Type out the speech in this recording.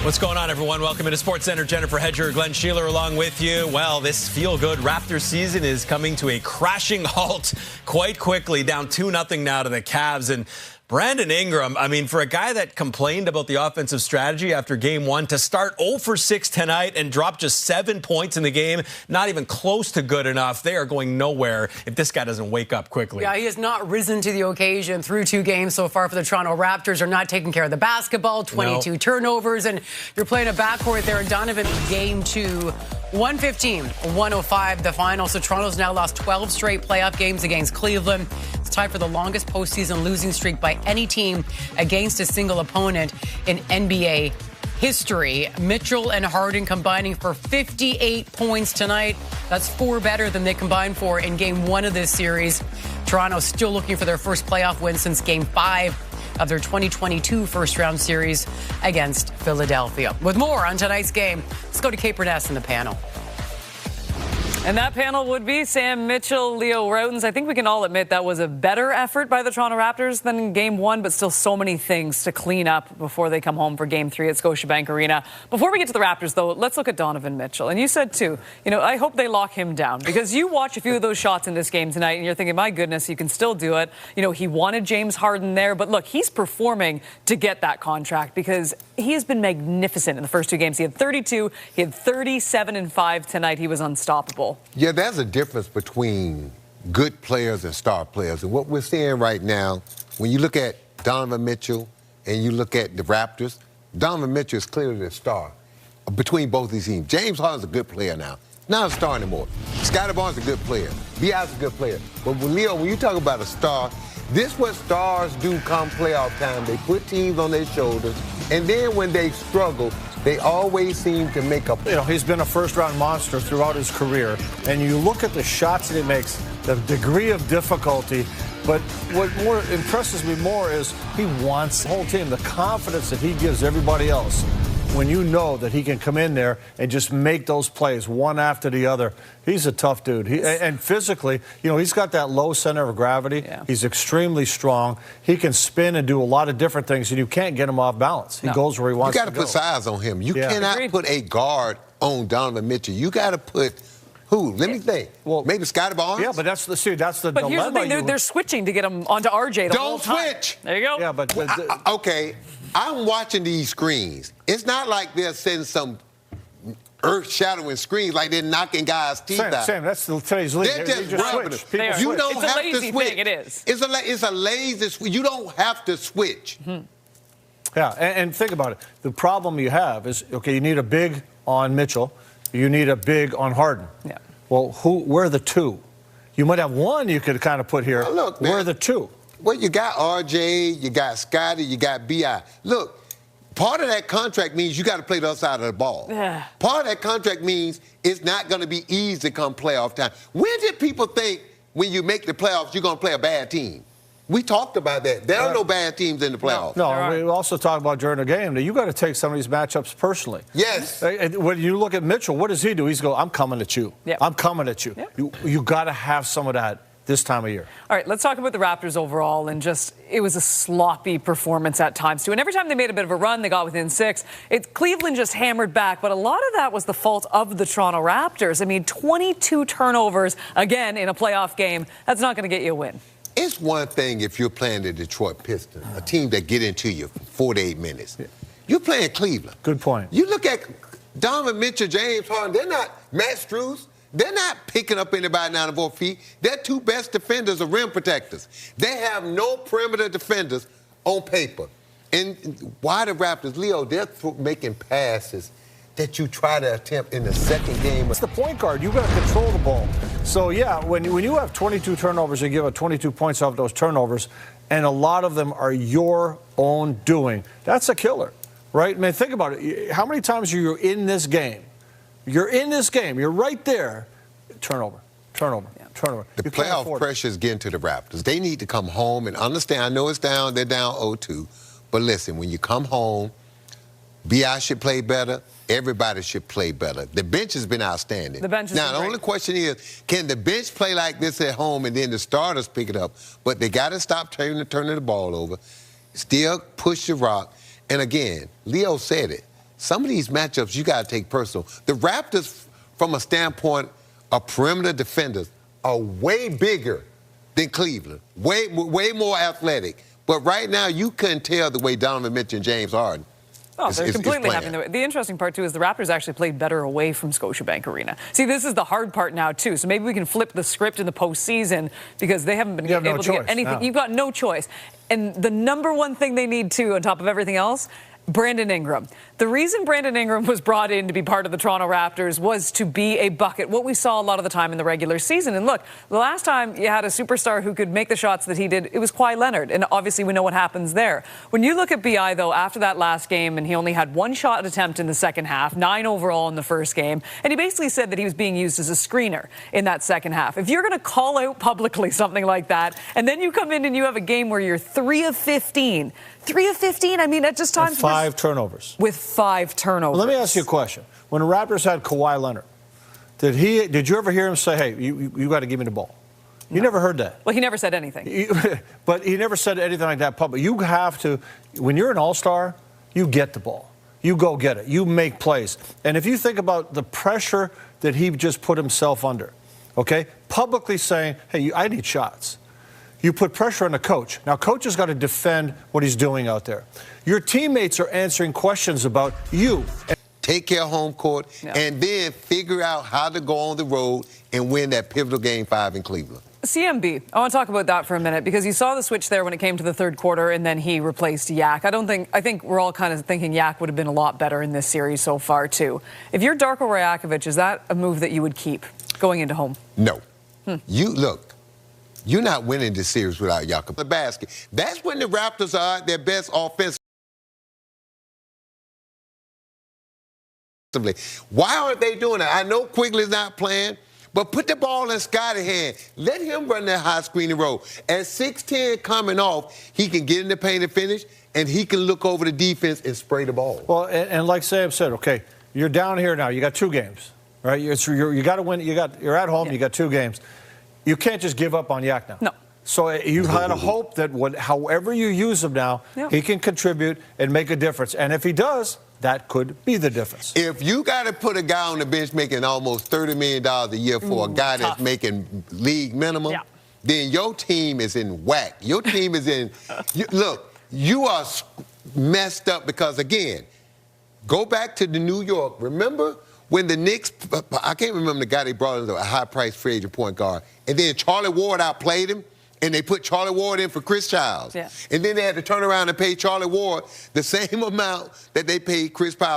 What's going on, everyone? Welcome into SportsCenter. Jennifer Hedger, Glenn Sheeler along with you. Well, this feel-good Raptors season is coming to a crashing halt quite quickly, down 2-0 now to the Cavs. And Brandon Ingram, I mean, for a guy that complained about the offensive strategy after Game 1 to start 0 for 6 tonight and drop just 7 points in the game, not even close to good enough. They are going nowhere if this guy doesn't wake up quickly. Yeah, he has not risen to the occasion through 2 games so far for the Toronto Raptors. Are not taking care of the basketball, 22 turnovers, and you're playing a backcourt there. Donovan, Game 2, 115-105 the final. So Toronto's now lost 12 straight playoff games against Cleveland. It's tied for the longest postseason losing streak by any team against a single opponent in NBA history. Mitchell and Harden combining for 58 points tonight. That's 4 better than they combined for in Game 1 of this series. Toronto still looking for their first playoff win since Game 5 of their 2022 first-round series against Philadelphia. With more on tonight's game, let's go to Kate Burness in the panel. And that panel would be Sam Mitchell, Leo Rautins. I think we can all admit that was a better effort by the Toronto Raptors than in Game 1, but still so many things to clean up before they come home for Game 3 at Scotiabank Arena. Before we get to the Raptors, though, let's look at Donovan Mitchell. And you said, too, I hope they lock him down, because you watch a few of those shots in this game tonight, and you're thinking, my goodness, you can still do it. He wanted James Harden there, but look, he's performing to get that contract because he has been magnificent in the first 2 games. He had 32, he had 37 and 5 tonight. He was unstoppable. Yeah, there's a difference between good players and star players. And what we're seeing right now, when you look at Donovan Mitchell and you look at the Raptors, Donovan Mitchell is clearly the star between both these teams. James Harden's a good player now. Not a star anymore. Scottie Barnes is a good player. B.I.'s a good player. But Leo, when you talk about a star, this is what stars do come playoff time. They put teams on their shoulders, and then when they struggle, they always seem to make up. He's been a first-round monster throughout his career, and you look at the shots that he makes, the degree of difficulty. But what more impresses me more is he wants the whole team, the confidence that he gives everybody else. When you know that he can come in there and just make those plays one after the other, he's a tough dude. And physically, he's got that low center of gravity. Yeah. He's extremely strong. He can spin and do a lot of different things, and you can't get him off balance. He goes where he wants to go. You got to put size on him. You cannot put a guard on Donovan Mitchell. You got to put who? Let me think. Well, maybe Scottie Barnes? Yeah, but that's the dilemma. But here's the thing. They're switching to get him onto RJ the whole time. Don't switch. There you go. Yeah, but okay. I'm watching these screens. It's not like they're setting some earth-shattering screens like they're knocking guys' teeth out. Sam, that's today's league. They're just rubbing it. You don't have to switch. Thing, it is. It's a lazy switch. You don't have to switch. Mm-hmm. Yeah, and think about it. The problem you have is, you need a big on Mitchell. You need a big on Harden. Yeah. Well, where are the 2? You might have one you could kind of put here. Well, look, man, where are the 2? Well, you got RJ, you got Scottie, you got B.I. Look, part of that contract means you got to play the other side of the ball. Yeah. Part of that contract means it's not going to be easy come playoff time. When did people think when you make the playoffs you're going to play a bad team? We talked about that. There are no bad teams in the playoffs. No, we also talked about during the game that you got to take some of these matchups personally. Yes. When you look at Mitchell, what does he do? He's go, I'm coming at you. Yep. I'm coming at you. Yep. You got to have some of that this time of year. All right, let's talk about the Raptors overall, and it was a sloppy performance at times, too. And every time they made a bit of a run, they got within 6. Cleveland just hammered back, but a lot of that was the fault of the Toronto Raptors. I mean, 22 turnovers, again, in a playoff game. That's not going to get you a win. It's one thing if you're playing the Detroit Pistons, a team that get into you for 48 minutes. Yeah. You're playing Cleveland. Good point. You look at Donovan Mitchell, James Harden, they're not Matt Strus. They're not picking up anybody down the 4 feet. Their 2 best defenders are rim protectors. They have no perimeter defenders on paper. And why the Raptors? Leo, they're making passes that you try to attempt in the second game. It's the point guard. You got to control the ball. So, yeah, when you have 22 turnovers, you give up 22 points off those turnovers, and a lot of them are your own doing. That's a killer, right? I mean, think about it. How many times are you in this game? You're in this game. You're right there. Turnover. The playoff pressure is getting to the Raptors. They need to come home and understand. I know it's down. They're down 0-2. But listen, when you come home, B.I. should play better. Everybody should play better. The bench has been outstanding. The bench has been great. Only question is, can the bench play like this at home and then the starters pick it up? But they got to stop turning the ball over. Still push the rock. And again, Leo said it. some of these matchups you got to take personal. The Raptors, from a standpoint of perimeter defenders, are way bigger than Cleveland, way more athletic. But right now, you couldn't tell the way Donovan Mitchell and James Harden. Oh, they're completely having the interesting part, too, is the Raptors actually played better away from Scotiabank Arena. See, this is the hard part now, too. So maybe we can flip the script in the postseason because they haven't been able to get anything. You've got no choice. And the number one thing they need, too, on top of everything else, Brandon Ingram. The reason Brandon Ingram was brought in to be part of the Toronto Raptors was to be a bucket, what we saw a lot of the time in the regular season. And look, the last time you had a superstar who could make the shots that he did, it was Kawhi Leonard. And obviously we know what happens there. When you look at BI, though, after that last game, and he only had one shot attempt in the second half, 9 overall in the first game, and he basically said that he was being used as a screener in that second half. If you're going to call out publicly something like that, and then you come in and you have a game where you're 3 of 15, 3 of 15, I mean, at just times... 5 turnovers. With 5 turnovers. Well, let me ask you a question. When the Raptors had Kawhi Leonard, did you ever hear him say, hey, you got to give me the ball? You never heard that. Well, he never said anything. But he never said anything like that public. You have to, when you're an all-star, you get the ball. You go get it. You make plays. And if you think about the pressure that he just put himself under, okay, publicly saying, hey, I need shots. You put pressure on the coach. Now, coach has got to defend what he's doing out there. Your teammates are answering questions about you. Take care of home court, and then figure out how to go on the road and win that pivotal Game 5 in Cleveland. CMB, I want to talk about that for a minute because you saw the switch there when it came to the third quarter, and then he replaced Yak. I think we're all kind of thinking Yak would have been a lot better in this series so far, too. If you're Darko Rajakovic, is that a move that you would keep going into home? No. You're not winning this series without Jakob. The basket. That's when the Raptors are at their best offensively. Why aren't they doing that? I know Quigley's not playing, but put the ball in Scotty's hand. Let him run that high screen and roll. At 6'10" coming off, he can get in the paint and finish, and he can look over the defense and spray the ball. Well, and like Sam said, okay, you're down here now. You got 2 games, right? You got to win. You're at home. You got 2 games. You can't just give up on Yak now. No. So you had to hope that however you use him now, he can contribute and make a difference. And if he does, that could be the difference. If you got to put a guy on the bench making almost $30 million a year for a guy that's making league minimum, then your team is in whack. Your team is in look, you are messed up because, again, go back to the New York. Remember when the Knicks, I can't remember the guy they brought in, a high-priced free agent point guard, and then Charlie Ward outplayed him, and they put Charlie Ward in for Chris Childs. And then they had to turn around and pay Charlie Ward the same amount that they paid Chris Childs.